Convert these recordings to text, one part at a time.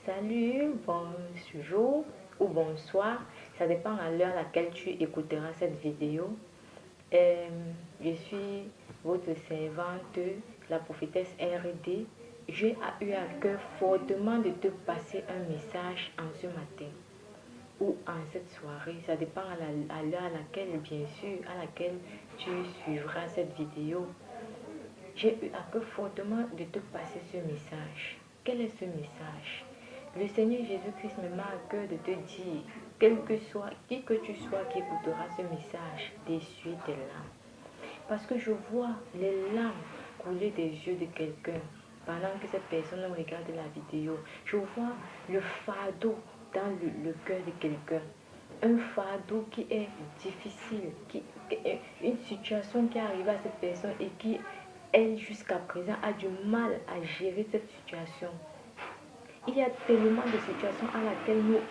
Salut, bonjour ou bonsoir, ça dépend à l'heure à laquelle tu écouteras cette vidéo. Euh, je suis votre servante, la prophétesse RD. J'ai eu à cœur fortement de te passer un message en ce matin ou en cette soirée. Ça dépend à l'heure à laquelle, bien sûr, à laquelle tu suivras cette vidéo. J'ai eu à cœur fortement de te passer ce message. Quel est ce message? Le Seigneur Jésus-Christ me met à cœur de te dire, quel que soit, qui que tu sois qui écoutera ce message, d'essuyer tes larmes. Parce que je vois les larmes couler des yeux de quelqu'un pendant que cette personne regarde la vidéo. Je vois le fardeau dans le cœur de quelqu'un. Un fardeau qui est difficile, une situation qui arrive à cette personne et qui, elle, jusqu'à présent, a du mal à gérer cette situation. Il y a tellement de situations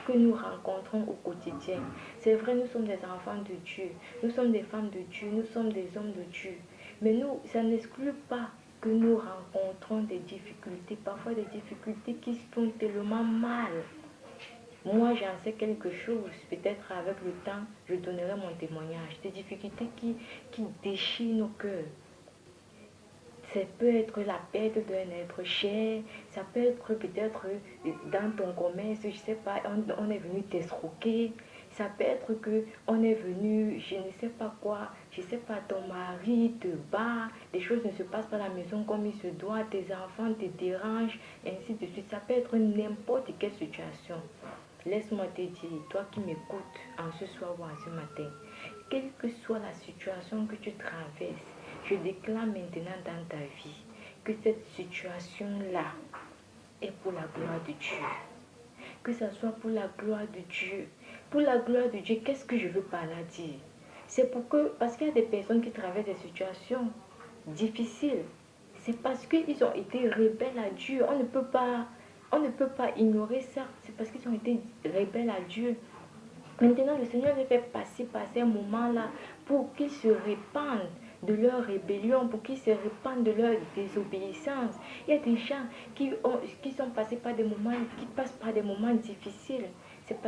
que nous rencontrons au quotidien. C'est vrai, nous sommes des enfants de Dieu, nous sommes des femmes de Dieu, nous sommes des hommes de Dieu. Mais nous, ça n'exclut pas que nous rencontrons des difficultés, parfois des difficultés qui sont tellement mal. Moi, j'en sais quelque chose. Peut-être avec le temps, je donnerai mon témoignage. Des difficultés qui déchirent nos cœurs. Ça peut être la perte d'un être cher, ça peut être peut-être dans ton commerce, je ne sais pas, on est venu t'escroquer, ça peut être que on est venu, je ne sais pas quoi, je ne sais pas, ton mari te bat, les choses ne se passent pas à la maison comme il se doit, tes enfants te dérangent, ainsi de suite. Ça peut être n'importe quelle situation. Laisse-moi te dire, toi qui m'écoutes en ce soir ou en ce matin, quelle que soit la situation que tu traverses, je déclare maintenant dans ta vie que cette situation-là est pour la gloire de Dieu. Que ça soit pour la gloire de Dieu. Pour la gloire de Dieu, qu'est-ce que je veux par là dire? C'est parce qu'il y a des personnes qui traversent des situations difficiles. C'est parce qu'ils ont été rebelles à Dieu. On ne peut pas ignorer ça. C'est parce qu'ils ont été rebelles à Dieu. Maintenant, le Seigneur les fait passer par ces moments-là pour qu'ils se répandent de leur rébellion, pour qu'ils se répandent de leur désobéissance. Il y a des gens qui sont passés par des moments, qui passent par des moments difficiles. C'est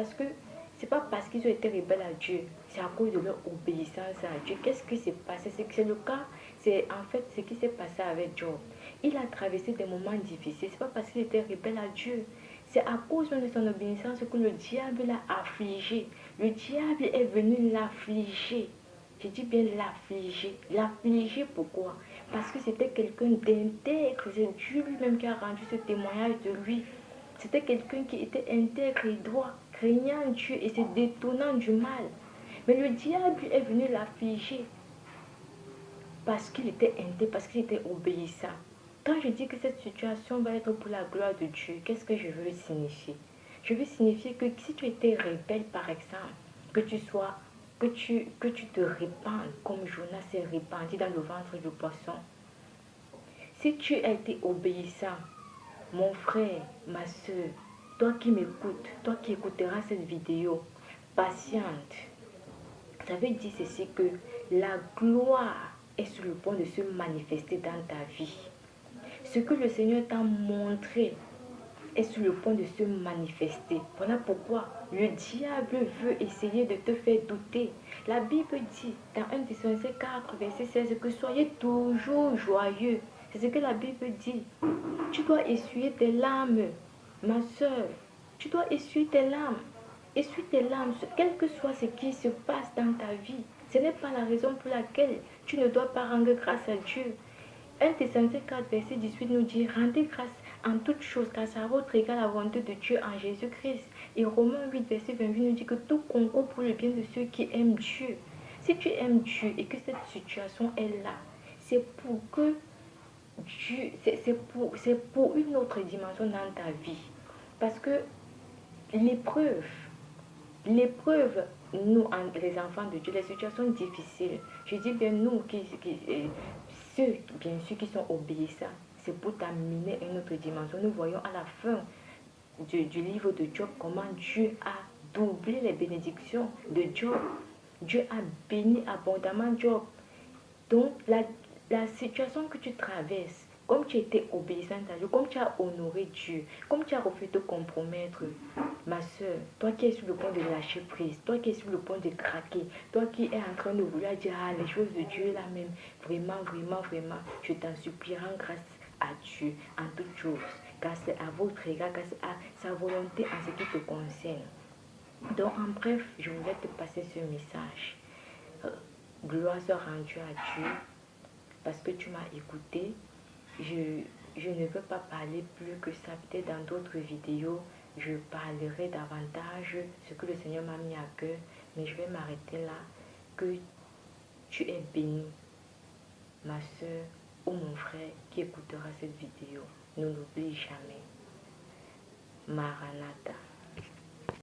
pas parce qu'ils ont été rebelles à Dieu, c'est à cause de leur obéissance à Dieu. Qu'est-ce qui s'est passé? C'est le cas, c'est en fait ce qui s'est passé avec Job. Il a traversé des moments difficiles, c'est pas parce qu'il était rebelle à Dieu. C'est à cause de son obéissance que le diable l'a affligé. Le diable est venu l'affliger. Je dis bien l'affliger. L'affliger pourquoi? Parce que c'était quelqu'un d'intègre. C'est Dieu lui-même qui a rendu ce témoignage de lui. C'était quelqu'un qui était intègre et droit, craignant Dieu et se détournant du mal. Mais le diable est venu l'affliger parce qu'il était intègre, parce qu'il était obéissant. Quand je dis que cette situation va être pour la gloire de Dieu, qu'est-ce que je veux signifier? Je veux signifier que si tu étais rebelle, par exemple, que tu te répandes comme Jonas s'est répandu dans le ventre du poisson. Si tu as été obéissant, mon frère, ma soeur, toi qui m'écoutes, toi qui écouteras cette vidéo, patiente, ça veut dire ceci que la gloire est sur le point de se manifester dans ta vie. Ce que le Seigneur t'a montré est sur le point de se manifester. Voilà pourquoi le diable veut essayer de te faire douter. La Bible dit dans 1 Thessaloniciens 4, verset 16 que soyez toujours joyeux. C'est ce que la Bible dit. Tu dois essuyer tes larmes, ma soeur. Tu dois essuyer tes larmes. Essuie tes larmes, quel que soit ce qui se passe dans ta vie. Ce n'est pas la raison pour laquelle tu ne dois pas rendre grâce à Dieu. 1 Thessaloniciens 4, verset 18 nous dit, rendez grâce en toutes choses, car ça regarde la volonté de Dieu en Jésus-Christ. Et Romains 8, verset 28 nous dit que tout concourt pour le bien de ceux qui aiment Dieu. Si tu aimes Dieu et que cette situation est là, c'est pour que Dieu, c'est pour une autre dimension dans ta vie. Parce que l'épreuve, nous, les enfants de Dieu, les situations difficiles, je dis bien nous, ceux bien sûr qui sont obéissants, c'est pour t'amener à une autre dimension. Nous voyons à la fin du livre de Job comment Dieu a doublé les bénédictions de Job. Dieu a béni abondamment Job. Donc la situation que tu traverses, comme tu étais obéissante à Dieu, comme tu as honoré Dieu, comme tu as refusé de te compromettre, ma soeur, toi qui es sur le point de lâcher prise, toi qui es sur le point de craquer, toi qui es en train de vouloir dire, ah, les choses de Dieu là même, vraiment, vraiment, vraiment, je t'en supplie, rends grâce à Dieu en toutes choses, car c'est à votre égard, car c'est à sa volonté en ce qui te concerne. Donc, en bref, je voulais te passer ce message. Gloire soit rendue à Dieu parce que tu m'as écouté. Je ne veux pas parler plus que ça. Peut-être dans d'autres vidéos, je parlerai davantage ce que le Seigneur m'a mis à cœur. Mais je vais m'arrêter là. Que tu es béni, ma soeur ou mon frère qui écoutera cette vidéo. Ne l'oublie jamais. Maranatha.